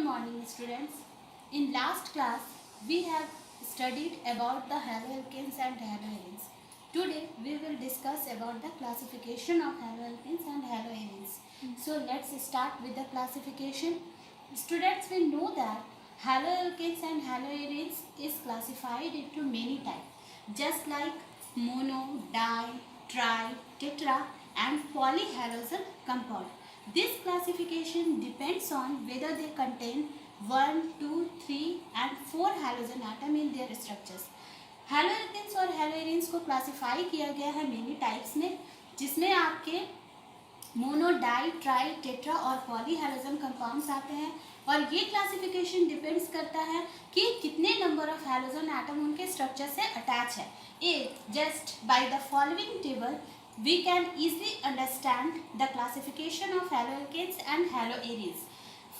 morning students. In last class we have studied about the haloalkanes and haloarenes. Today we will discuss about the classification of haloalkanes and haloarenes. So let's start with the classification. Students, we know that haloalkanes and haloarenes is classified into many types, just like mono, di, tri, tetra and polyhalogen compound. This classification depends on whether they contain 1, 2, 3 and 4 halogen atom in their structures. हैलोएल्केन्स और हैलोएरीन्स को classify किया गया है many types में, जिसमें आपके mono, die, try, tetra और poly halogen compounds आते हैं। और ये क्लासिफिकेशन डिपेंड्स करता है कि कितने नंबर ऑफ हैलोजन एटम उनके स्ट्रक्चर से अटैच है। Just by the following table we can easily understand the classification of haloalkanes and haloarenes.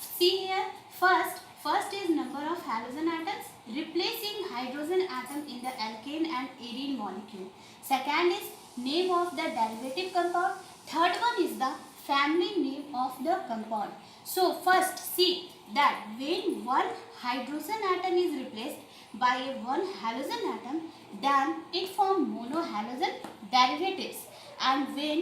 See here, first is number of halogen atoms replacing hydrogen atom in the alkane and arene molecule. Second is name of the derivative compound. Third one is the family name of the compound. So first see that when one hydrogen atom is replaced by one halogen atom, then it forms monohalogen derivatives. And when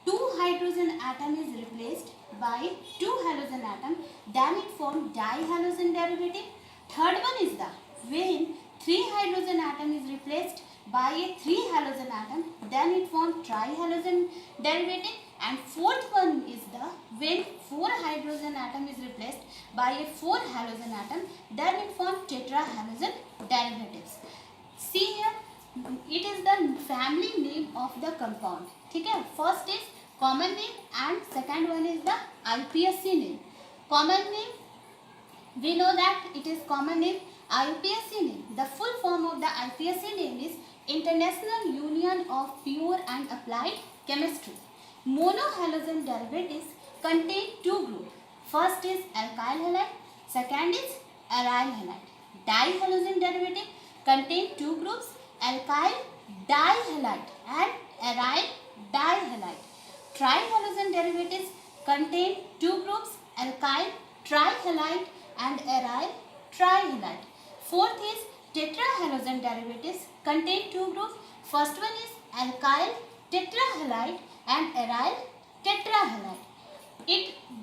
two hydrogen atom is replaced by two halogen atom, then it forms dihalogen derivative. Third one is the when three hydrogen atom is replaced by a three halogen atom, then it forms trihalogen derivative. And fourth one is the when four hydrogen atom is replaced by a four halogen atom, then it forms tetrahalogen derivatives. See here, it is the family name of the compound. ठीक है, first is common name and second one is the IPSC name. Common name, we know that it is common name. IPSC name, the full form of the IPSC name is international union of pure and applied chemistry. Monohalogen derivatives contain two groups. First is alkyl halide, second is aryl halide. Dihalogen derivative contain two groups, alkyl dihalide and aryl dihalide. Trihalogen derivatives contain two groups, alkyl trihalide and aryl trihalide. Fourth is tetrahalogen derivatives contain two groups. First one is alkyl tetrahalide and aryl tetrahalide.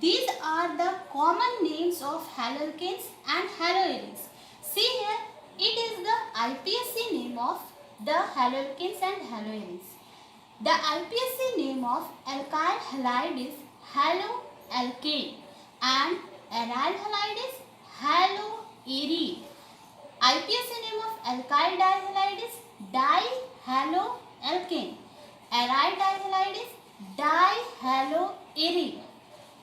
These are the common names of haloalkanes and haloarenes. See here, it is the IPSC name of the haloalkanes and haloarenes. The IPSC name of alkyl halide is haloalkane and aryl halide is haloarene. IPSC name of alkyl dihalide is dihaloalkane. Aryl dihalide is dihaloarene.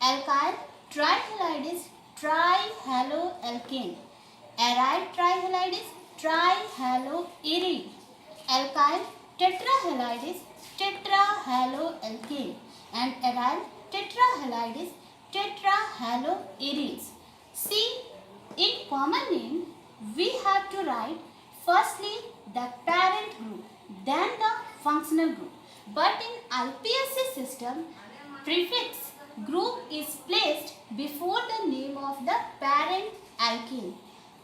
Alkyl trihalide is trihaloalkane. Aryl trihalide is trihaloarene. Alkyl tetrahalide is tetrahaloalkane and aryl tetrahalide is tetrahaloarenes. See, in common name we have to write firstly the parent group, then the functional group. But in IPSC system, prefix group is placed before the name of the parent alkane.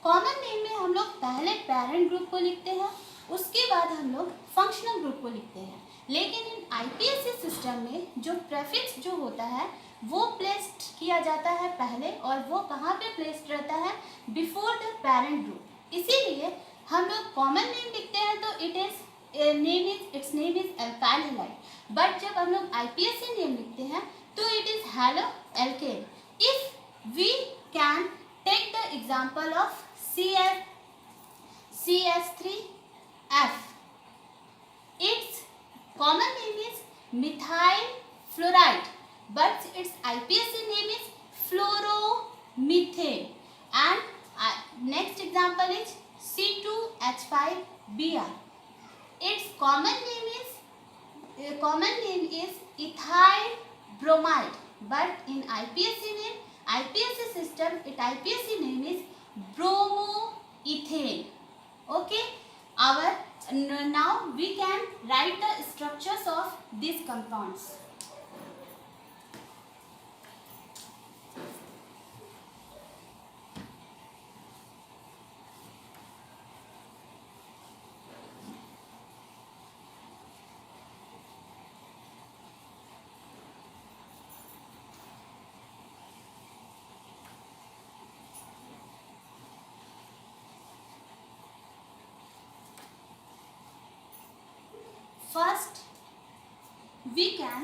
Common name में हम लोग पहले parent group को लिखते हैं, उसके बाद हम लोग फंक्शनल ग्रुप को लिखते हैं. लेकिन इन IPSC सिस्टम में जो प्रेफिक्स जो होता है वो प्लेस्ड किया जाता है पहले, और वो कहाँ पे प्लेस्ड रहता है? Before the parent group. इसीलिए हम लोग कॉमन नेम लिखते हैं तो it's name is alkyl halide. But जब हम लोग IPSC नेम लिखते हैं तो it is haloalkane. If we can take the example of CS3F. Its common name is methyl fluoride, but its IPSC name is fluoromethane. And next example is C2H5Br. Its common name is ethyl bromide, but in IPSC system, IPSC name is bromoethane. Okay, now we can write the structures of these compounds. First, we can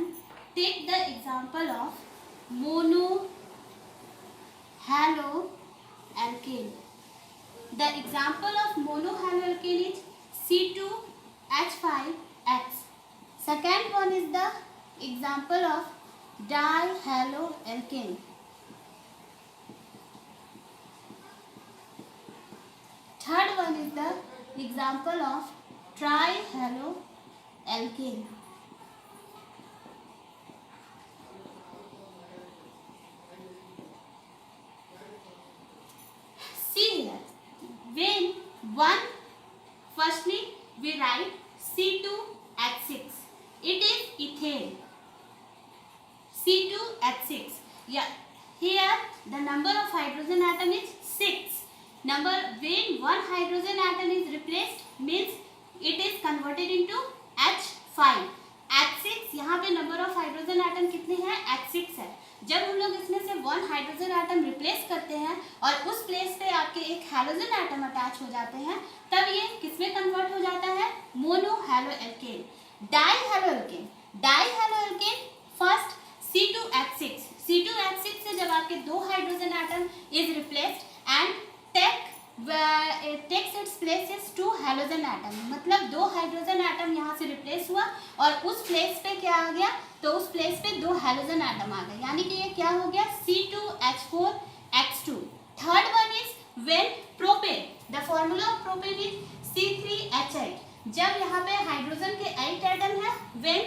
take the example of monohaloalkane. The example of monohaloalkane is C2H5X. Second one is the example of dihaloalkane. Third one is the example of trihaloalkane. See here, when firstly we write C2H6, it is ethane. C2H6. Yeah, here the number of hydrogen atom is 6. When one hydrogen atom is replaced means it is converted into H5. H6, यहाँ पे number of hydrogen atom कितने हैं? H6 है. जब हम लोग इसमें से वन हाइड्रोजन एटम रिप्लेस करते हैं और उस प्लेस पे आपके एक हैलोजन एटम अटैच हो जाते हैं, तब ये किसमें कन्वर्ट हो जाता है? मोनोहैलोएल्केन. डाइहैलोएल्केन फर्स्ट C2H6. C2H6 से जब आपके दो hydrogen atom is replaced and takes its place is to halogen atom, मतलब दो हाइड्रोजन एटम यहाँ से रिप्लेस हुआ और उस प्लेस पे क्या आ गया? तो उस प्लेस पे दो हैलोजन एटम आ गए, यानी कि ये क्या हो गया? C2H4X2. Third one is when propane. The formula of propane is C3H8. जब यहाँ पे हाइड्रोजन के 8 एटम है, व्हेन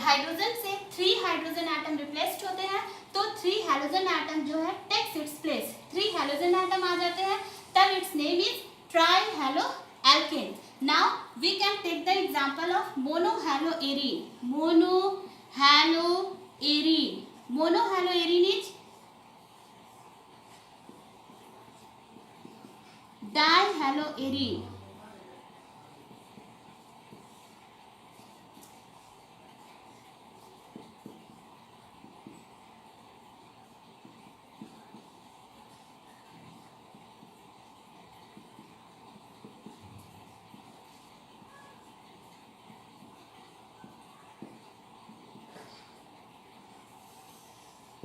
हाइड्रोजन से 3 हाइड्रोजन एटम रिप्लेस्ड होते हैं, तो 3 हैलोजन एटम जो है takes its place, 3 halogen atom आ जाते हैं, तब its name is trihaloalkane. Now we can take the example of monohaloarine. Monohaloarine is dihaloarine.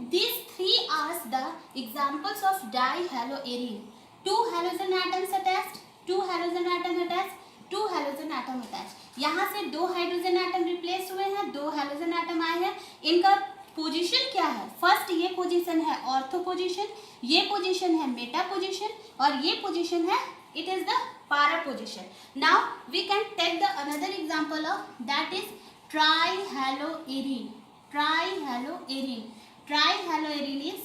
These three are the examples of dihaloarine. 2 halogen atoms attached, 2 halogen atom attached, 2 halogen atom attached. यहाँ से 2 hydrogen atom replace हुए हैं, 2 halogen atom आए हैं. इनका position क्या है? First ये पोजीशन है ऑर्थो पोजीशन, ये पोजीशन है मेटा पोजीशन और ये पोजीशन है it is the para position. Now we can take the another example of that is trihaloarine. Trihaloarine is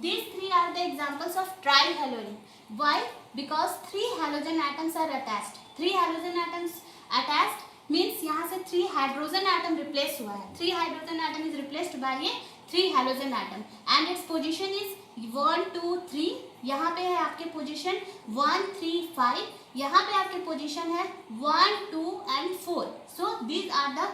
these three are the examples of trihaloarine. Why? Because 3 halogen atoms are attached. 3 halogen atoms attached means यहाँ से 3 hydrogen atom replace हुआ है. 3 hydrogen atom is replaced by ये 3 halogen atom and its position is 1 2 3. यहाँ पे है आपके position 1 3 5. यहाँ पे आपके पोजीशन है 1 2 and 4. So these are the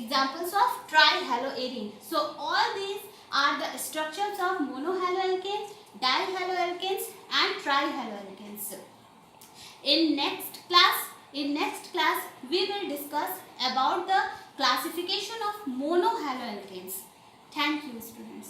examples of trihaloarine. So all these are the structures of monohaloalkanes, dihaloalkanes and trihaloalkanes. In next class we will discuss about the classification of monohaloalkanes. Thank you, students.